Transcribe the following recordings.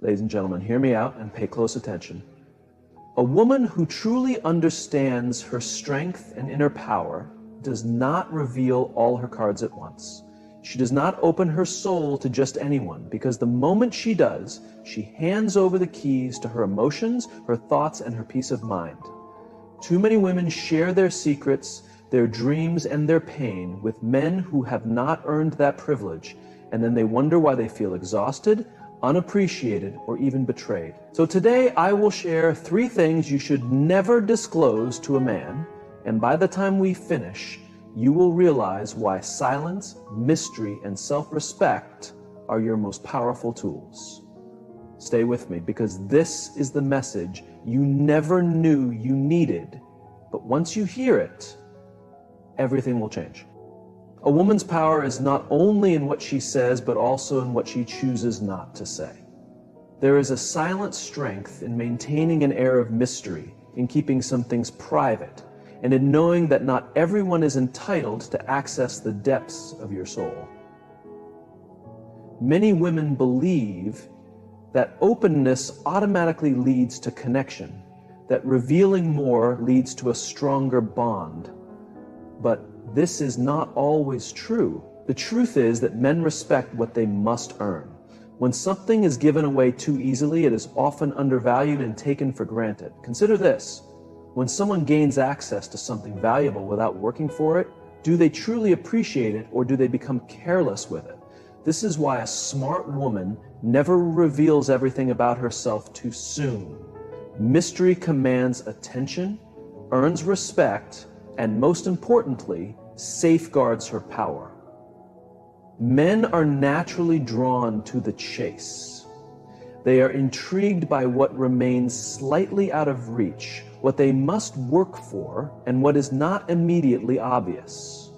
Ladies and gentlemen, hear me out and pay close attention. A woman who truly understands her strength and inner power does not reveal all her cards at once. She does not open her soul to just anyone, because the moment she does, she hands over the keys to her emotions, her thoughts, and her peace of mind. Too many women share their secrets, their dreams, and their pain with men who have not earned that privilege, and then they wonder why they feel exhausted, unappreciated, or even betrayed. So today I will share 3 things you should never disclose to a man, and by the time we finish, you will realize why silence, mystery, and self-respect are your most powerful tools. Stay with me, because this is the message you never knew you needed, but once you hear it, everything will change. A woman's power is not only in what she says, but also in what she chooses not to say. There is a silent strength in maintaining an air of mystery, in keeping some things private, and in knowing that not everyone is entitled to access the depths of your soul. Many women believe that openness automatically leads to connection, that revealing more leads to a stronger bond. But this is not always true. The truth is that men respect what they must earn. When something is given away too easily, it is often undervalued and taken for granted. Consider this. When someone gains access to something valuable without working for it, do they truly appreciate it, or do they become careless with it? This is why a smart woman never reveals everything about herself too soon. Mystery commands attention, earns respect, and most importantly, safeguards her power. Men are naturally drawn to the chase. They are intrigued by what remains slightly out of reach, what they must work for, and what is not immediately obvious.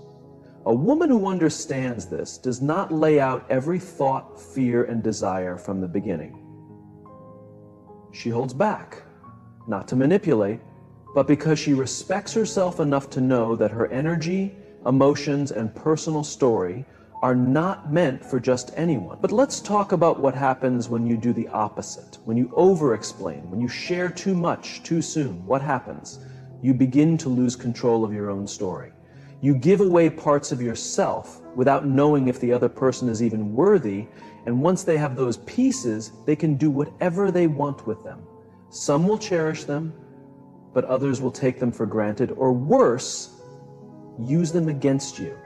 A woman who understands this does not lay out every thought, fear, and desire from the beginning. She holds back, not to manipulate, but because she respects herself enough to know that her energy, emotions, and personal story are not meant for just anyone. But let's talk about what happens when you do the opposite, when you over-explain, when you share too much too soon. What happens? You begin to lose control of your own story. You give away parts of yourself without knowing if the other person is even worthy, and once they have those pieces, they can do whatever they want with them. Some will cherish them, but others will take them for granted, or worse, use them against you.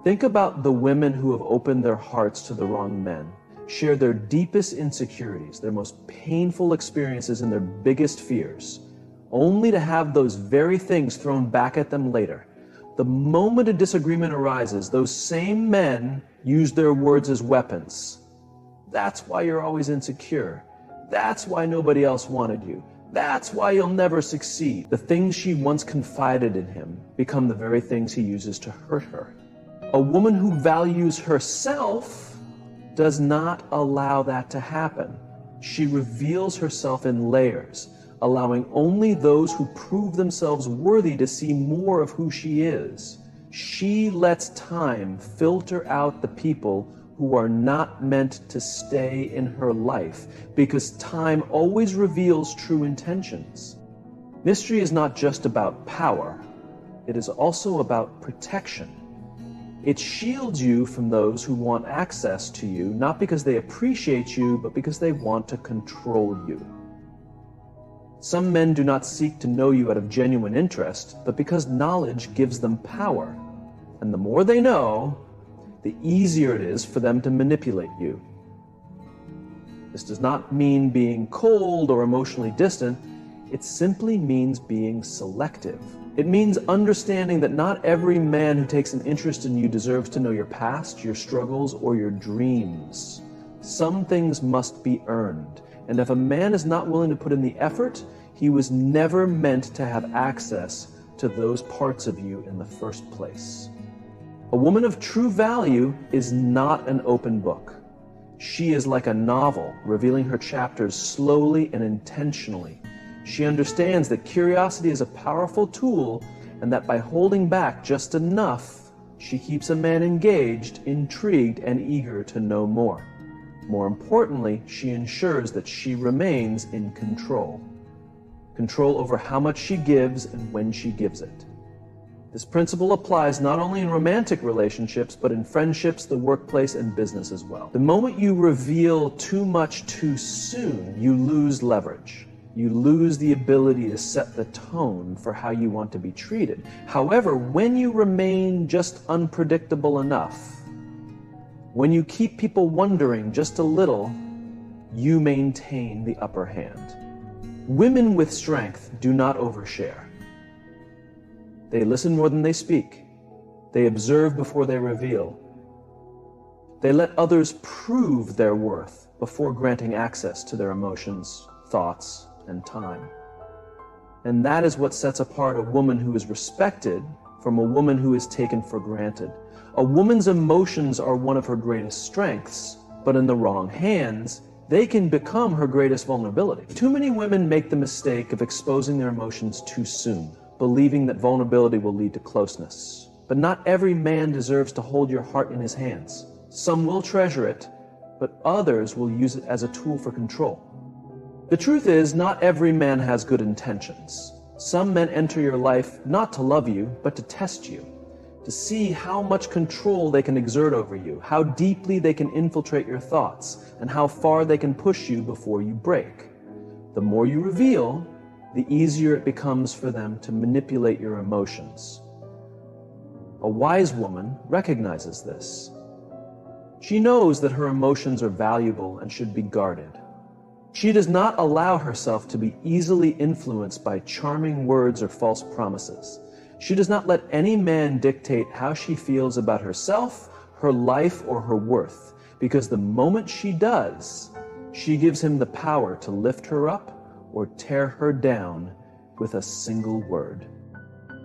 Think about the women who have opened their hearts to the wrong men, share their deepest insecurities, their most painful experiences, and their biggest fears, only to have those very things thrown back at them later. The moment a disagreement arises, those same men use their words as weapons. That's why you're always insecure. That's why nobody else wanted you. That's why you'll never succeed. The things she once confided in him become the very things he uses to hurt her. A woman who values herself does not allow that to happen. She reveals herself in layers, allowing only those who prove themselves worthy to see more of who she is. She lets time filter out the people who are not meant to stay in her life, because time always reveals true intentions. Mystery is not just about power, it is also about protection. It shields you from those who want access to you, not because they appreciate you, but because they want to control you. Some men do not seek to know you out of genuine interest, but because knowledge gives them power. And the more they know, the easier it is for them to manipulate you. This does not mean being cold or emotionally distant. It simply means being selective. It means understanding that not every man who takes an interest in you deserves to know your past, your struggles, or your dreams. Some things must be earned, and if a man is not willing to put in the effort, he was never meant to have access to those parts of you in the first place. A woman of true value is not an open book. She is like a novel, revealing her chapters slowly and intentionally. She understands that curiosity is a powerful tool, and that by holding back just enough, she keeps a man engaged, intrigued, and eager to know more. More importantly, she ensures that she remains in control. Control over how much she gives and when she gives it. This principle applies not only in romantic relationships, but in friendships, the workplace, and business as well. The moment you reveal too much too soon, you lose leverage. You lose the ability to set the tone for how you want to be treated. However, when you remain just unpredictable enough, when you keep people wondering just a little, you maintain the upper hand. Women with strength do not overshare. They listen more than they speak. They observe before they reveal. They let others prove their worth before granting access to their emotions, thoughts, and time. And that is what sets apart a woman who is respected from a woman who is taken for granted. A woman's emotions are one of her greatest strengths, but in the wrong hands, they can become her greatest vulnerability. Too many women make the mistake of exposing their emotions too soon, believing that vulnerability will lead to closeness. But not every man deserves to hold your heart in his hands. Some will treasure it, but others will use it as a tool for control. The truth is, not every man has good intentions. Some men enter your life not to love you, but to test you, to see how much control they can exert over you, how deeply they can infiltrate your thoughts, and how far they can push you before you break. The more you reveal, the easier it becomes for them to manipulate your emotions. A wise woman recognizes this. She knows that her emotions are valuable and should be guarded. She does not allow herself to be easily influenced by charming words or false promises. She does not let any man dictate how she feels about herself, her life, or her worth, because the moment she does, she gives him the power to lift her up or tear her down with a single word.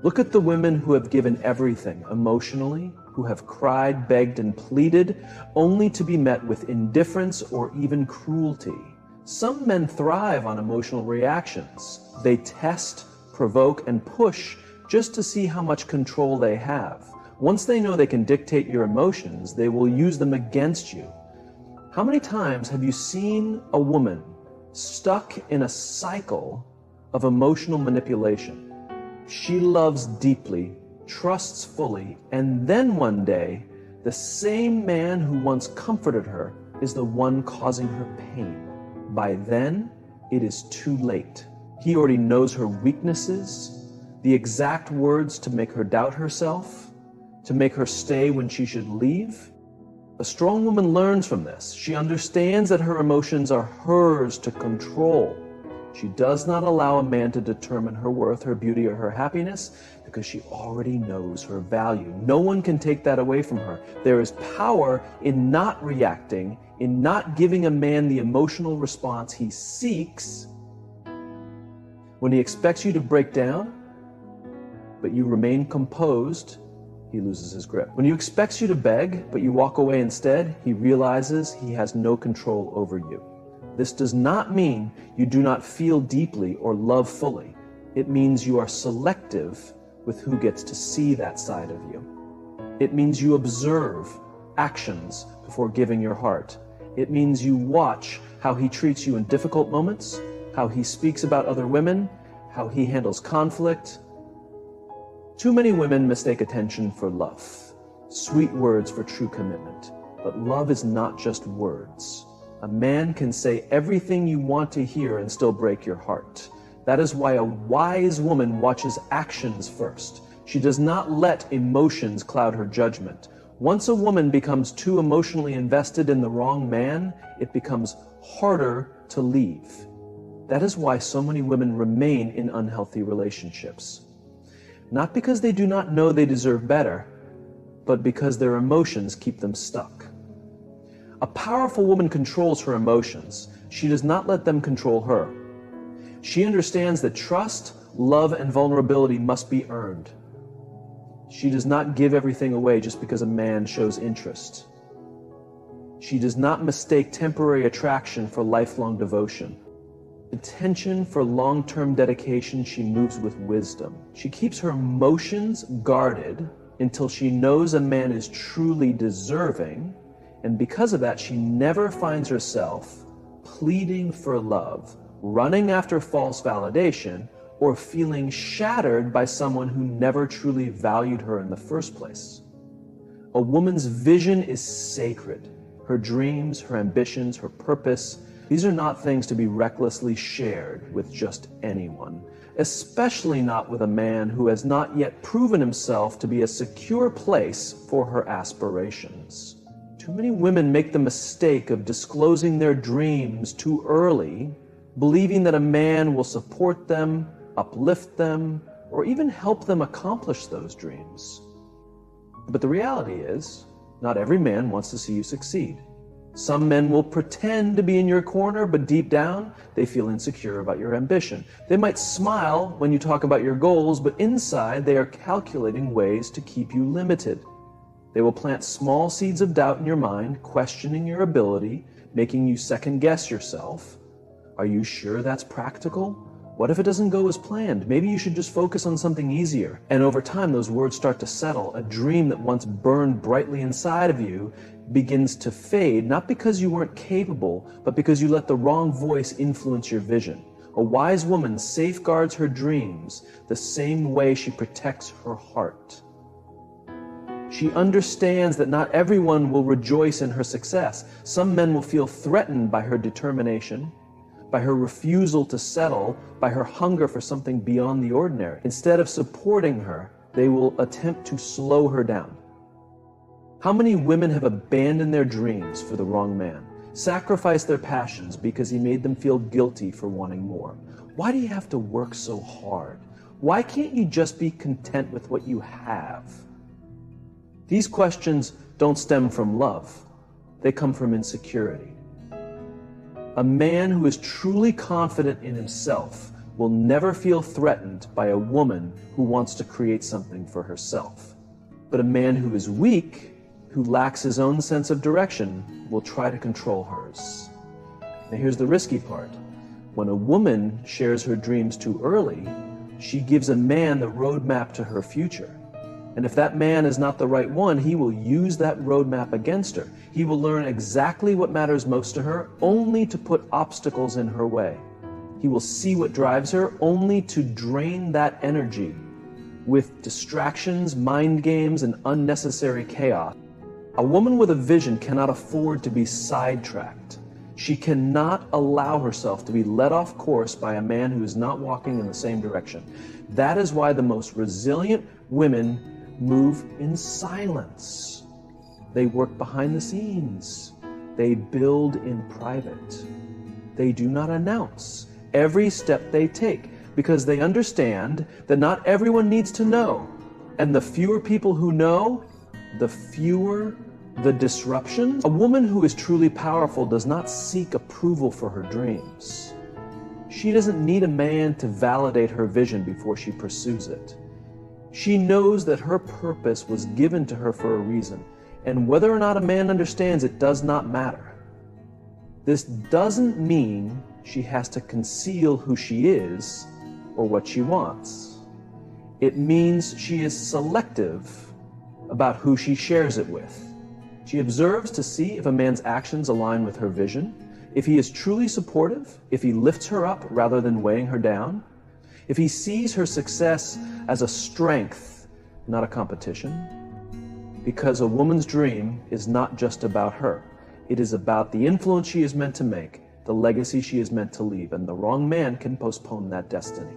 Look at the women who have given everything emotionally, who have cried, begged, and pleaded, only to be met with indifference or even cruelty. Some men thrive on emotional reactions. They test, provoke, and push just to see how much control they have. Once they know they can dictate your emotions, they will use them against you. How many times have you seen a woman stuck in a cycle of emotional manipulation? She loves deeply, trusts fully, and then one day, the same man who once comforted her is the one causing her pain. By then, it is too late. He already knows her weaknesses, the exact words to make her doubt herself, to make her stay when she should leave. A strong woman learns from this. She understands that her emotions are hers to control. She does not allow a man to determine her worth, her beauty, or her happiness because she already knows her value. No one can take that away from her. There is power in not reacting, in not giving a man the emotional response he seeks. When he expects you to break down, but you remain composed, he loses his grip. When he expects you to beg, but you walk away instead, he realizes he has no control over you. This does not mean you do not feel deeply or love fully. It means you are selective with who gets to see that side of you. It means you observe actions before giving your heart. It means you watch how he treats you in difficult moments, how he speaks about other women, how he handles conflict. Too many women mistake attention for love, sweet words for true commitment. But love is not just words. A man can say everything you want to hear and still break your heart. That is why a wise woman watches actions first. She does not let emotions cloud her judgment. Once a woman becomes too emotionally invested in the wrong man, it becomes harder to leave. That is why so many women remain in unhealthy relationships. Not because they do not know they deserve better, but because their emotions keep them stuck. A powerful woman controls her emotions. She does not let them control her. She understands that trust, love, and vulnerability must be earned. She does not give everything away just because a man shows interest. She does not mistake temporary attraction for lifelong devotion. Attention for long-term dedication, she moves with wisdom. She keeps her emotions guarded until she knows a man is truly deserving, And because of that, she never finds herself pleading for love, running after false validation, or feeling shattered by someone who never truly valued her in the first place. A woman's vision is sacred. Her dreams, her ambitions, her purpose, these are not things to be recklessly shared with just anyone, especially not with a man who has not yet proven himself to be a secure place for her aspirations. Too many women make the mistake of disclosing their dreams too early, believing that a man will support them, uplift them, or even help them accomplish those dreams. But the reality is, not every man wants to see you succeed. Some men will pretend to be in your corner, but deep down, they feel insecure about your ambition. They might smile when you talk about your goals, but inside, they are calculating ways to keep you limited. They will plant small seeds of doubt in your mind, questioning your ability, making you second-guess yourself. Are you sure that's practical? What if it doesn't go as planned? Maybe you should just focus on something easier. And over time, those words start to settle. A dream that once burned brightly inside of you begins to fade, not because you weren't capable, but because you let the wrong voice influence your vision. A wise woman safeguards her dreams the same way she protects her heart. She understands that not everyone will rejoice in her success. Some men will feel threatened by her determination, by her refusal to settle, by her hunger for something beyond the ordinary. Instead of supporting her, they will attempt to slow her down. How many women have abandoned their dreams for the wrong man, sacrificed their passions because he made them feel guilty for wanting more? Why do you have to work so hard? Why can't you just be content with what you have? These questions don't stem from love. They come from insecurity. A man who is truly confident in himself will never feel threatened by a woman who wants to create something for herself. But a man who is weak, who lacks his own sense of direction, will try to control hers. Now here's the risky part. When a woman shares her dreams too early, she gives a man the roadmap to her future. And if that man is not the right one, he will use that roadmap against her. He will learn exactly what matters most to her, only to put obstacles in her way. He will see what drives her, only to drain that energy with distractions, mind games, and unnecessary chaos. A woman with a vision cannot afford to be sidetracked. She cannot allow herself to be led off course by a man who is not walking in the same direction. That is why the most resilient women move in silence. They work behind the scenes. They build in private. They do not announce every step they take because they understand that not everyone needs to know. And the fewer people who know, the fewer the disruptions. A woman who is truly powerful does not seek approval for her dreams. She doesn't need a man to validate her vision before she pursues it. She knows that her purpose was given to her for a reason, and whether or not a man understands it does not matter. This doesn't mean she has to conceal who she is or what she wants. It means she is selective about who she shares it with. She observes to see if a man's actions align with her vision, if he is truly supportive, if he lifts her up rather than weighing her down, if he sees her success as a strength, not a competition. Because a woman's dream is not just about her. It is about the influence she is meant to make, the legacy she is meant to leave, and the wrong man can postpone that destiny.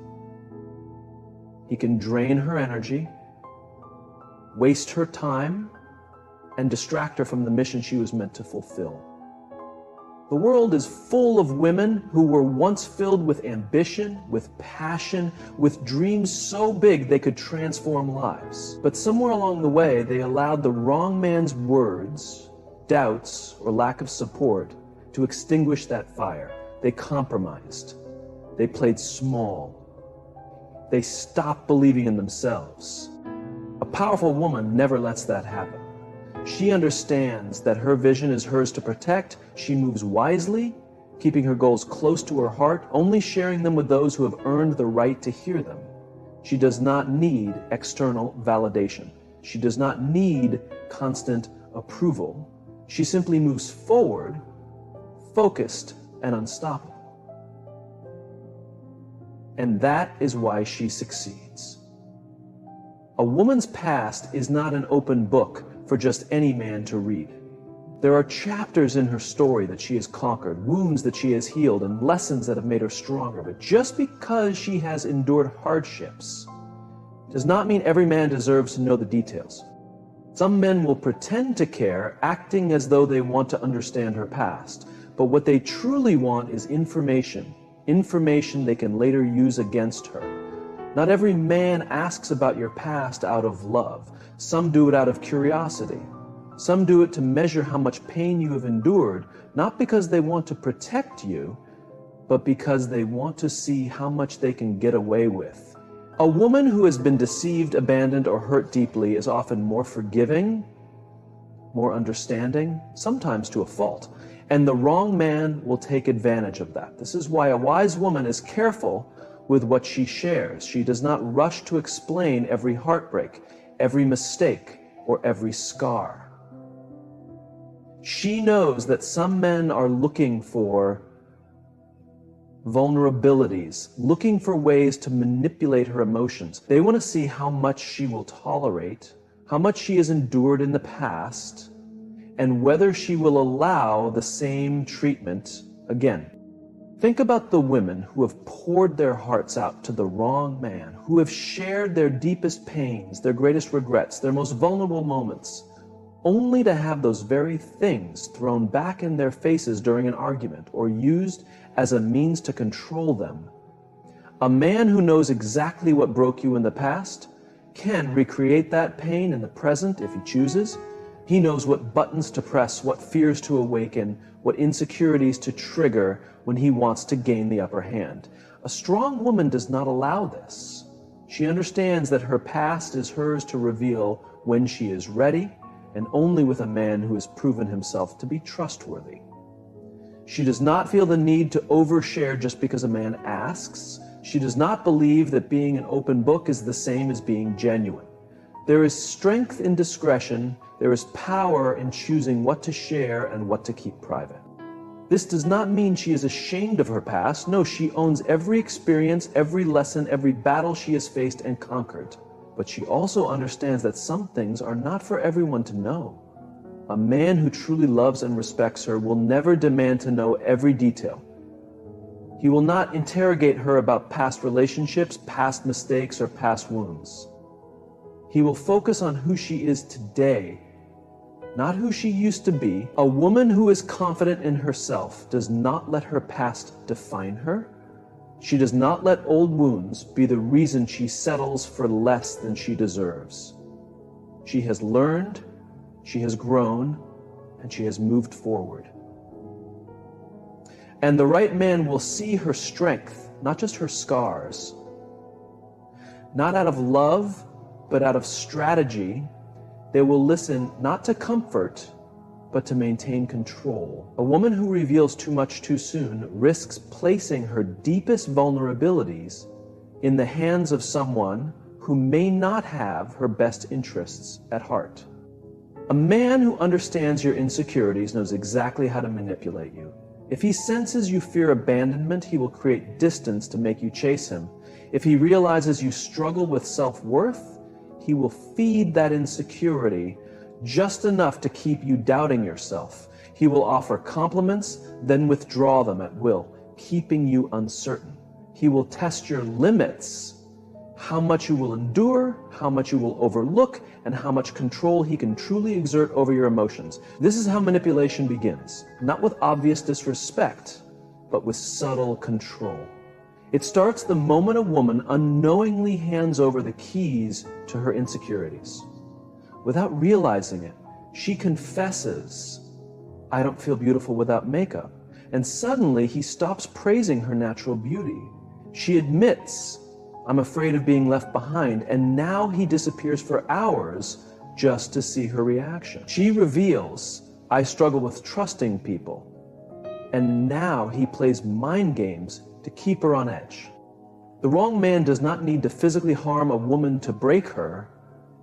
He can drain her energy, waste her time, and distract her from the mission she was meant to fulfill. The world is full of women who were once filled with ambition, with passion, with dreams so big they could transform lives. But somewhere along the way, they allowed the wrong man's words, doubts, or lack of support to extinguish that fire. They compromised. They played small. They stopped believing in themselves. A powerful woman never lets that happen. She understands that her vision is hers to protect. She moves wisely, keeping her goals close to her heart, only sharing them with those who have earned the right to hear them. She does not need external validation. She does not need constant approval. She simply moves forward, focused and unstoppable. And that is why she succeeds. A woman's past is not an open book for just any man to read. There are chapters in her story that she has conquered, wounds that she has healed, and lessons that have made her stronger. But just because she has endured hardships does not mean every man deserves to know the details. Some men will pretend to care, acting as though they want to understand her past. But what they truly want is information they can later use against her. Not every man asks about your past out of love. Some do it out of curiosity. Some do it to measure how much pain you have endured, not because they want to protect you, but because they want to see how much they can get away with. A woman who has been deceived, abandoned, or hurt deeply is often more forgiving, more understanding, sometimes to a fault. And the wrong man will take advantage of that. This is why a wise woman is careful with what she shares. She does not rush to explain every heartbreak, every mistake, or every scar. She knows that some men are looking for vulnerabilities, looking for ways to manipulate her emotions. They want to see how much she will tolerate, how much she has endured in the past, and whether she will allow the same treatment again. Think about the women who have poured their hearts out to the wrong man, who have shared their deepest pains, their greatest regrets, their most vulnerable moments, only to have those very things thrown back in their faces during an argument or used as a means to control them. A man who knows exactly what broke you in the past can recreate that pain in the present if he chooses. He knows what buttons to press, what fears to awaken, what insecurities to trigger when he wants to gain the upper hand. A strong woman does not allow this. She understands that her past is hers to reveal when she is ready, and only with a man who has proven himself to be trustworthy. She does not feel the need to overshare just because a man asks. She does not believe that being an open book is the same as being genuine. There is strength in discretion. There is power in choosing what to share and what to keep private. This does not mean she is ashamed of her past. No, she owns every experience, every lesson, every battle she has faced and conquered. But she also understands that some things are not for everyone to know. A man who truly loves and respects her will never demand to know every detail. He will not interrogate her about past relationships, past mistakes, or past wounds. He will focus on who she is today, not who she used to be. A woman who is confident in herself does not let her past define her. She does not let old wounds be the reason she settles for less than she deserves. She has learned, she has grown, and she has moved forward. And the right man will see her strength, not just her scars. Not out of love, but out of strategy. They will listen not to comfort, but to maintain control. A woman who reveals too much too soon risks placing her deepest vulnerabilities in the hands of someone who may not have her best interests at heart. A man who understands your insecurities knows exactly how to manipulate you. If he senses you fear abandonment, he will create distance to make you chase him. If he realizes you struggle with self-worth, he will feed that insecurity just enough to keep you doubting yourself. He will offer compliments, then withdraw them at will, keeping you uncertain. He will test your limits, how much you will endure, how much you will overlook, and how much control he can truly exert over your emotions. This is how manipulation begins, not with obvious disrespect, but with subtle control. It starts the moment a woman unknowingly hands over the keys to her insecurities. Without realizing it, she confesses, "I don't feel beautiful without makeup." And suddenly he stops praising her natural beauty. She admits, "I'm afraid of being left behind," and now he disappears for hours just to see her reaction. She reveals, "I struggle with trusting people." And now he plays mind games to keep her on edge. The wrong man does not need to physically harm a woman to break her.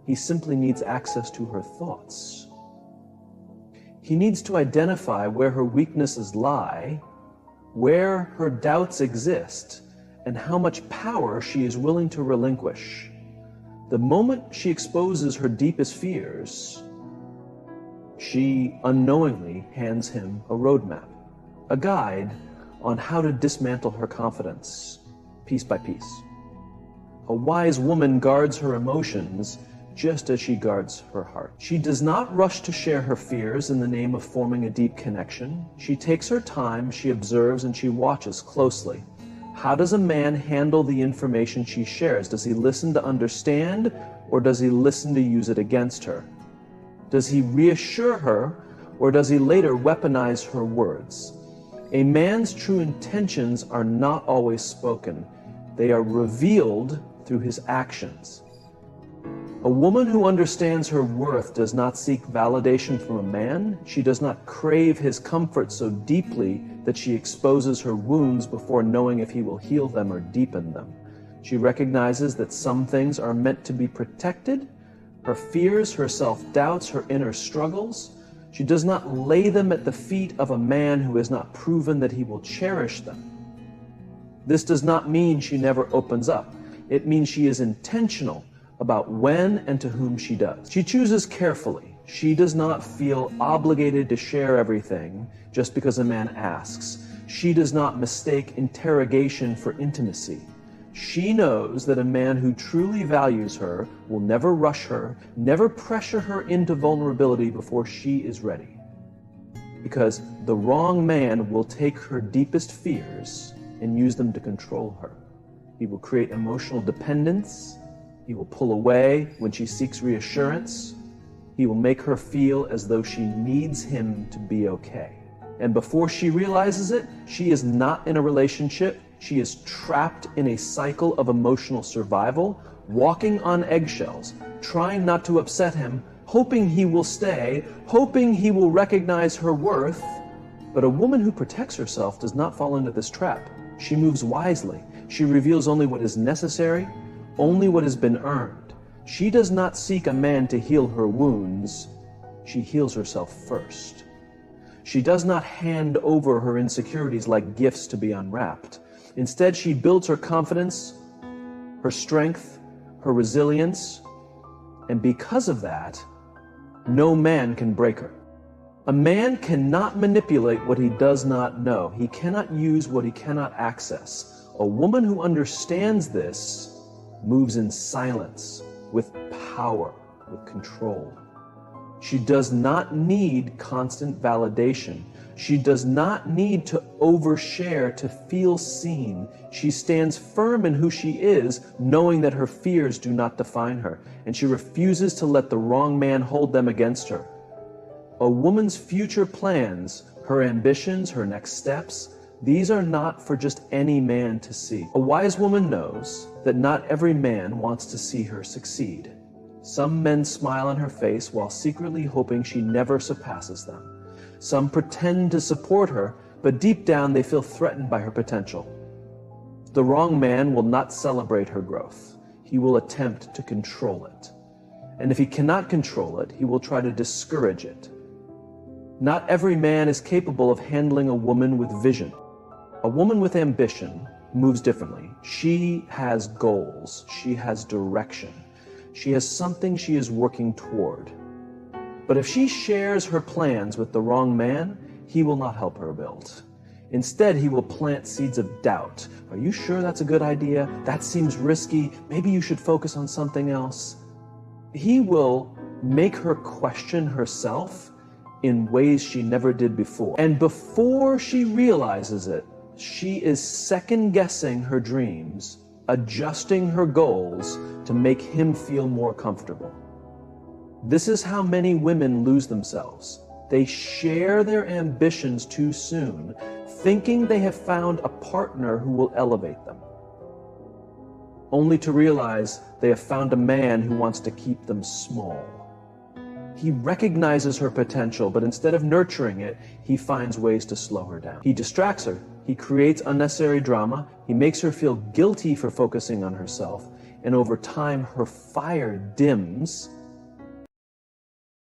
He simply needs access to her thoughts. He needs to identify where her weaknesses lie, where her doubts exist, and how much power she is willing to relinquish. The moment she exposes her deepest fears, she unknowingly hands him a roadmap, a guide on how to dismantle her confidence, piece by piece. A wise woman guards her emotions just as she guards her heart. She does not rush to share her fears in the name of forming a deep connection. She takes her time, she observes, and she watches closely. How does a man handle the information she shares? Does he listen to understand, or does he listen to use it against her? Does he reassure her, or does he later weaponize her words? A man's true intentions are not always spoken. They are revealed through his actions. A woman who understands her worth does not seek validation from a man. She does not crave his comfort so deeply that she exposes her wounds before knowing if he will heal them or deepen them. She recognizes that some things are meant to be protected. Her fears, her self-doubts, her inner struggles. She does not lay them at the feet of a man who has not proven that he will cherish them. This does not mean she never opens up. It means she is intentional about when and to whom she does. She chooses carefully. She does not feel obligated to share everything just because a man asks. She does not mistake interrogation for intimacy. She knows that a man who truly values her will never rush her, never pressure her into vulnerability before she is ready. Because the wrong man will take her deepest fears and use them to control her. He will create emotional dependence. He will pull away when she seeks reassurance. He will make her feel as though she needs him to be okay. And before she realizes it, she is not in a relationship. She is trapped in a cycle of emotional survival, walking on eggshells, trying not to upset him, hoping he will stay, hoping he will recognize her worth. But a woman who protects herself does not fall into this trap. She moves wisely. She reveals only what is necessary, only what has been earned. She does not seek a man to heal her wounds. She heals herself first. She does not hand over her insecurities like gifts to be unwrapped. Instead, she builds her confidence, her strength, her resilience, and because of that, no man can break her. A man cannot manipulate what he does not know. He cannot use what he cannot access. A woman who understands this moves in silence, with power, with control. She does not need constant validation. She does not need to overshare to feel seen. She stands firm in who she is, knowing that her fears do not define her, and she refuses to let the wrong man hold them against her. A woman's future plans, her ambitions, her next steps, these are not for just any man to see. A wise woman knows that not every man wants to see her succeed. Some men smile on her face while secretly hoping she never surpasses them. Some pretend to support her, but deep down they feel threatened by her potential. The wrong man will not celebrate her growth. He will attempt to control it. And if he cannot control it, he will try to discourage it. Not every man is capable of handling a woman with vision. A woman with ambition moves differently. She has goals. She has direction. She has something she is working toward. But if she shares her plans with the wrong man, he will not help her build. Instead, he will plant seeds of doubt. Are you sure that's a good idea? That seems risky. Maybe you should focus on something else. He will make her question herself in ways she never did before. And before she realizes it, she is second-guessing her dreams, adjusting her goals to make him feel more comfortable. This is how many women lose themselves. They share their ambitions too soon, thinking they have found a partner who will elevate them, only to realize they have found a man who wants to keep them small. He recognizes her potential, but instead of nurturing it, he finds ways to slow her down. He distracts her. He creates unnecessary drama. He makes her feel guilty for focusing on herself. And over time, her fire dims